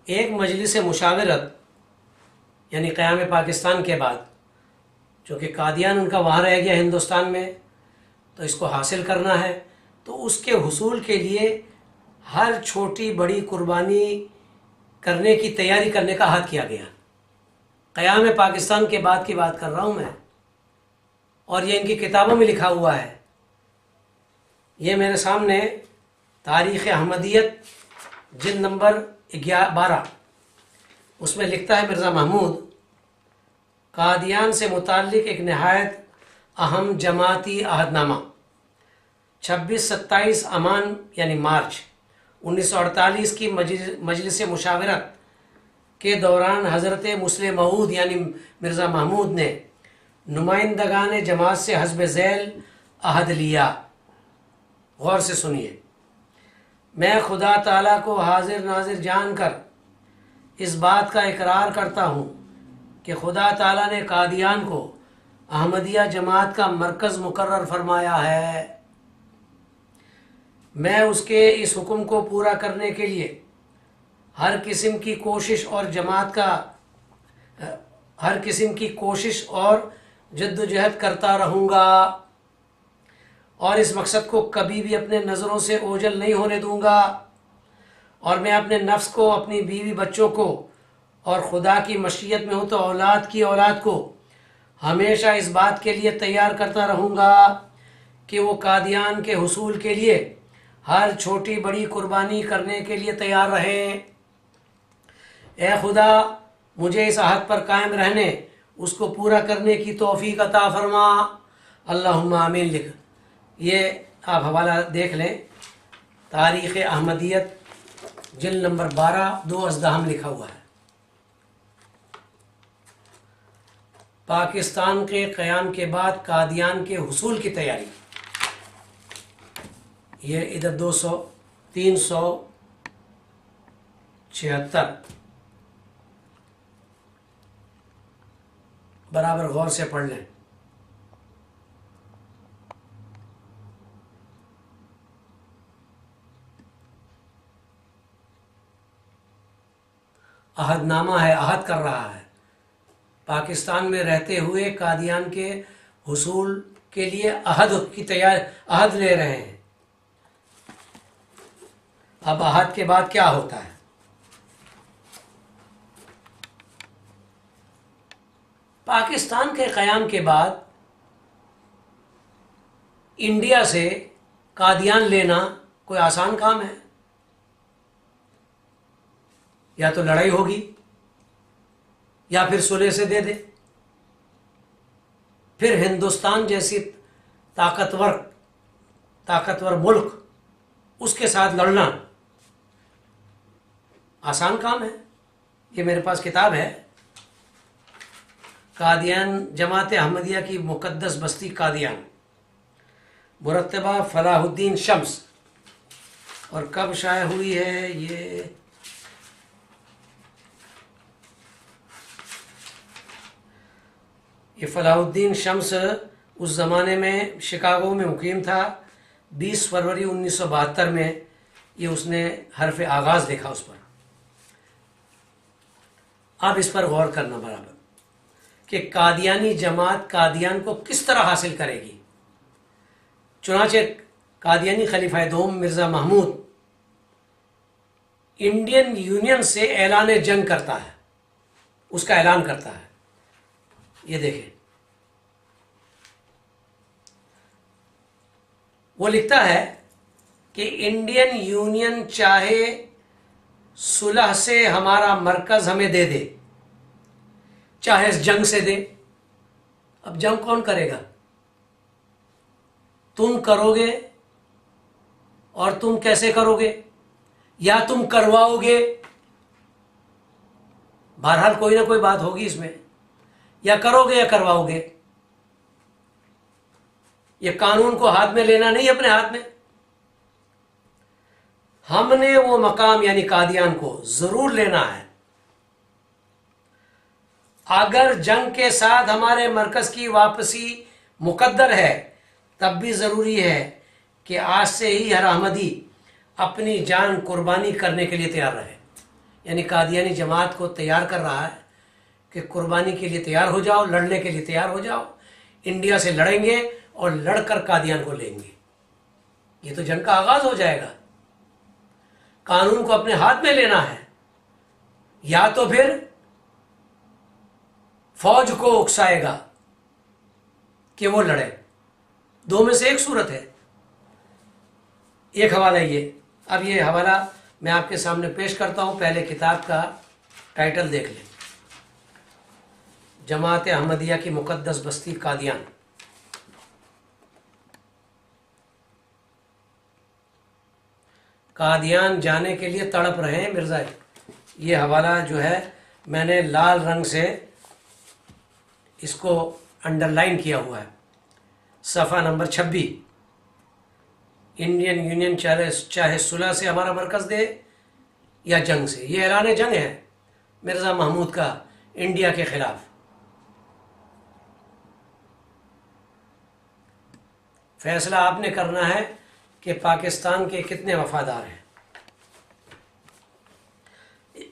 ایک مجلس مشاورت یعنی قیام پاکستان کے بعد، چونکہ قادیان ان کا وہاں رہ گیا ہندوستان میں، تو اس کو حاصل کرنا ہے، تو اس کے حصول کے لیے ہر چھوٹی بڑی قربانی کرنے کی تیاری کرنے کا عہد کیا گیا۔ قیام پاکستان کے بعد کی بات کر رہا ہوں میں، اور یہ ان کی کتابوں میں لکھا ہوا ہے۔ یہ میرے سامنے تاریخ احمدیت جلد نمبر 12، اس میں لکھتا ہے مرزا محمود، قادیان سے متعلق ایک نہایت اہم جماعتی عہد نامہ 26-27 امان یعنی مارچ 1948 کی مجلس مشاورت کے دوران حضرت مسلم موعود یعنی مرزا محمود نے نمائندگان جماعت سے حسب ذیل عہد لیا۔ غور سے سنیے، میں خدا تعالیٰ کو حاضر ناظر جان کر اس بات کا اقرار کرتا ہوں کہ خدا تعالیٰ نے قادیان کو احمدیہ جماعت کا مرکز مقرر فرمایا ہے۔ میں اس کے اس حکم کو پورا کرنے کے لیے ہر قسم کی کوشش اور جد و جہد کرتا رہوں گا، اور اس مقصد کو کبھی بھی اپنے نظروں سے اوجھل نہیں ہونے دوں گا، اور میں اپنے نفس کو، اپنی بیوی بچوں کو، اور خدا کی مشیت میں ہوں تو اولاد کی اولاد کو ہمیشہ اس بات کے لیے تیار کرتا رہوں گا کہ وہ قادیان کے حصول کے لیے ہر چھوٹی بڑی قربانی کرنے کے لیے تیار رہیں۔ اے خدا، مجھے اس عہد پر قائم رہنے، اس کو پورا کرنے کی توفیق عطا فرما۔ اللہم آمین لکھ۔ یہ آپ حوالہ دیکھ لیں، تاریخ احمدیت جلد نمبر 12 2 ازدحام لکھا ہوا ہے۔ پاکستان کے قیام کے بعد قادیان کے حصول کی تیاری، یہ ادھر 376 برابر غور سے پڑھ لیں۔ عہد نامہ ہے، عہد کر رہا ہے، پاکستان میں رہتے ہوئے قادیان کے حصول کے لیے عہد کی تیاری، عہد لے رہے ہیں۔ اب عہد کے بعد کیا ہوتا ہے؟ پاکستان کے قیام کے بعد انڈیا سے قادیان لینا کوئی آسان کام ہے؟ یا تو لڑائی ہوگی یا پھر صلح سے دے دے، پھر ہندوستان جیسی طاقتور ملک اس کے ساتھ لڑنا آسان کام ہے؟ یہ میرے پاس کتاب ہے، قادیان جماعت احمدیہ کی مقدس بستی قادیان، مرتبہ فلاح الدین شمس، اور کب شائع ہوئی ہے؟ یہ فلاح الدین شمس اس زمانے میں شکاگو میں مقیم تھا۔ 20 فروری 1972 میں یہ اس نے حرف آغاز لکھا اس پر۔ اب اس پر غور کرنا برابر کہ قادیانی جماعت قادیان کو کس طرح حاصل کرے گی۔ چنانچہ قادیانی خلیفہ دوم مرزا محمود انڈین یونین سے اعلان جنگ کرتا ہے، اس کا اعلان کرتا ہے۔ یہ دیکھیں، وہ لکھتا ہے کہ انڈین یونین چاہے صلح سے ہمارا مرکز ہمیں دے دے، چاہے اس جنگ سے دے۔ اب جنگ کون کرے گا؟ تم کرو گے، اور تم کیسے کرو گے؟ یا تم کرواؤ گے؟ بہرحال کوئی نہ کوئی بات ہوگی اس میں، یا کرو گے یا کرواؤ گے۔ یہ قانون کو ہاتھ میں لینا نہیں، اپنے ہاتھ میں۔ ہم نے وہ مقام یعنی قادیان کو ضرور لینا ہے۔ اگر جنگ کے ساتھ ہمارے مرکز کی واپسی مقدر ہے، تب بھی ضروری ہے کہ آج سے ہی ہر احمدی اپنی جان قربانی کرنے کے لیے تیار رہے۔ یعنی قادیانی جماعت کو تیار کر رہا ہے کہ قربانی کے لیے تیار ہو جاؤ، لڑنے کے لیے تیار ہو جاؤ، انڈیا سے لڑیں گے اور لڑ کر قادیان کو لیں گے۔ یہ تو جنگ کا آغاز ہو جائے گا۔ قانون کو اپنے ہاتھ میں لینا ہے، یا تو پھر فوج کو اکسائے گا کہ وہ لڑے، دو میں سے ایک صورت ہے۔ ایک حوالہ یہ، اب یہ حوالہ میں آپ کے سامنے پیش کرتا ہوں، پہلے کتاب کا ٹائٹل دیکھ لیں، جماعت احمدیہ کی مقدس بستی قادیان۔ قادیان جانے کے لیے تڑپ رہے ہیں مرزا۔ یہ حوالہ جو ہے میں نے لال رنگ سے اس کو انڈر لائن کیا ہوا ہے، صفحہ نمبر 26۔ انڈین یونین چاہے صلح سے ہمارا مرکز دے یا جنگ سے، یہ اعلان جنگ ہے مرزا محمود کا انڈیا کے خلاف۔ فیصلہ آپ نے کرنا ہے کہ پاکستان کے کتنے وفادار ہیں۔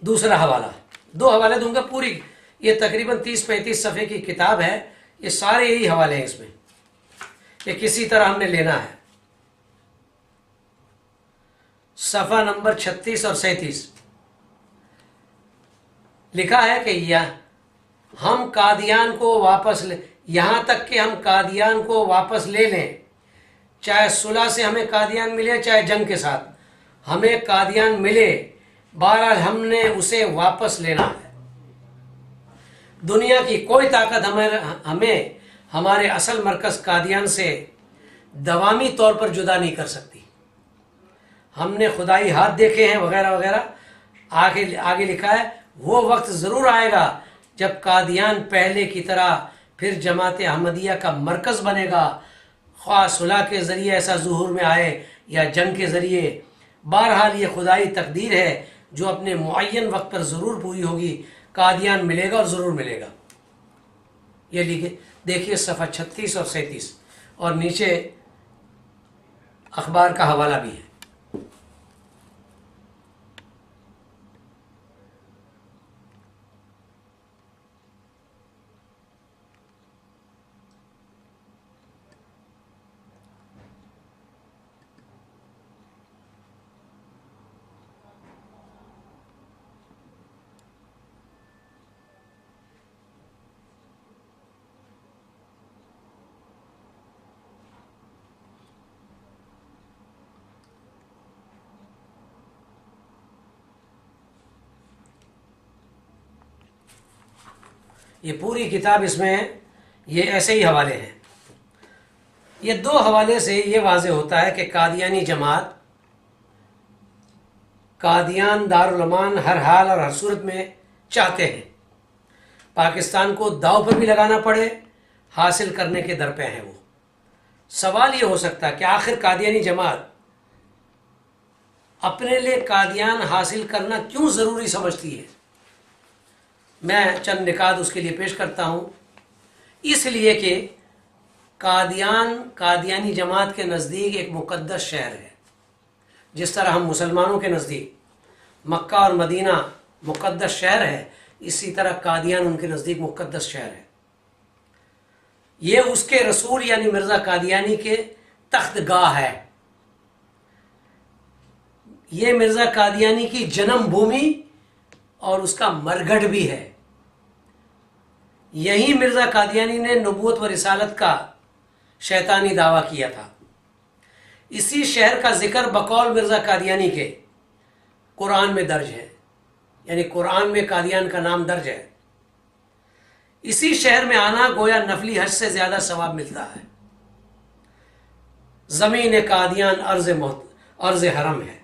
دوسرا حوالہ، دو حوالے دوں گا، پوری یہ تقریباً 30-35 صفحے کی کتاب ہے، یہ سارے یہی حوالے ہیں اس میں، یہ کسی طرح ہم نے لینا ہے۔ صفحہ نمبر 36 اور 37 لکھا ہے کہ ہم قادیان کو واپس لے، یہاں تک کہ ہم قادیان کو واپس لے لیں، چاہے صلح سے ہمیں قادیان ملے چاہے جنگ کے ساتھ ہمیں قادیان ملے، بہرحال ہم نے اسے واپس لینا ہے۔ دنیا کی کوئی طاقت ہمیں ہمارے اصل مرکز قادیان سے دوامی طور پر جدا نہیں کر سکتی۔ ہم نے خدائی ہاتھ دیکھے ہیں وغیرہ وغیرہ۔ آگے لکھا ہے وہ وقت ضرور آئے گا جب قادیان پہلے کی طرح پھر جماعت احمدیہ کا مرکز بنے گا، خواہ صلح کے ذریعے ایسا ظہور میں آئے یا جنگ کے ذریعے۔ بہرحال یہ خدائی تقدیر ہے جو اپنے معین وقت پر ضرور پوری ہوگی، قادیان ملے گا اور ضرور ملے گا۔ یہ لکھے دیکھیے صفحہ 36 اور 37، اور نیچے اخبار کا حوالہ بھی ہے۔ یہ پوری کتاب اس میں یہ ایسے ہی حوالے ہیں۔ یہ دو حوالے سے یہ واضح ہوتا ہے کہ قادیانی جماعت، قادیان دارالامان ہر حال اور ہر صورت میں چاہتے ہیں پاکستان کو داؤ پر بھی لگانا پڑے، حاصل کرنے کے درپے ہیں وہ۔ سوال یہ ہو سکتا ہے کہ آخر قادیانی جماعت اپنے لیے قادیان حاصل کرنا کیوں ضروری سمجھتی ہے؟ میں چند نکات اس کے لیے پیش کرتا ہوں۔ اس لیے کہ قادیانی جماعت کے نزدیک ایک مقدس شہر ہے، جس طرح ہم مسلمانوں کے نزدیک مکہ اور مدینہ مقدس شہر ہے، اسی طرح قادیان ان کے نزدیک مقدس شہر ہے۔ یہ اس کے رسول یعنی مرزا قادیانی کے تخت گاہ ہے، یہ مرزا قادیانی کی جنم بھومی اور اس کا مرگڑھ بھی ہے۔ یہی مرزا قادیانی نے نبوت و رسالت کا شیطانی دعویٰ کیا تھا۔ اسی شہر کا ذکر بقول مرزا قادیانی کے قرآن میں درج ہے، یعنی قرآن میں قادیان کا نام درج ہے۔ اسی شہر میں آنا گویا نفلی حج سے زیادہ ثواب ملتا ہے۔ زمین قادیان ارض حرم ہے،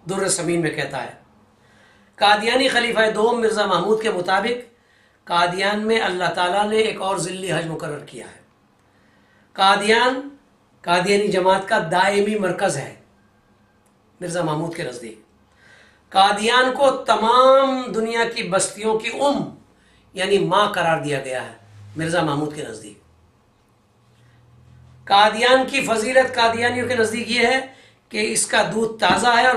در سمین میں کہتا ہے۔ قادیانی خلیفہ دوم مرزا محمود کے مطابق قادیان میں اللہ تعالیٰ نے ایک اور ذلی حج مقرر کیا ہے۔ قادیانی جماعت کا دائمی مرکز ہے مرزا محمود کے نزدیک۔ قادیان کو تمام دنیا کی بستیوں کی یعنی ماں قرار دیا گیا ہے مرزا محمود کے نزدیک۔ قادیان کی فضیلت قادیانیوں کے نزدیک یہ ہے کہ اس کا دودھ تازہ ہے اور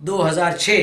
2006,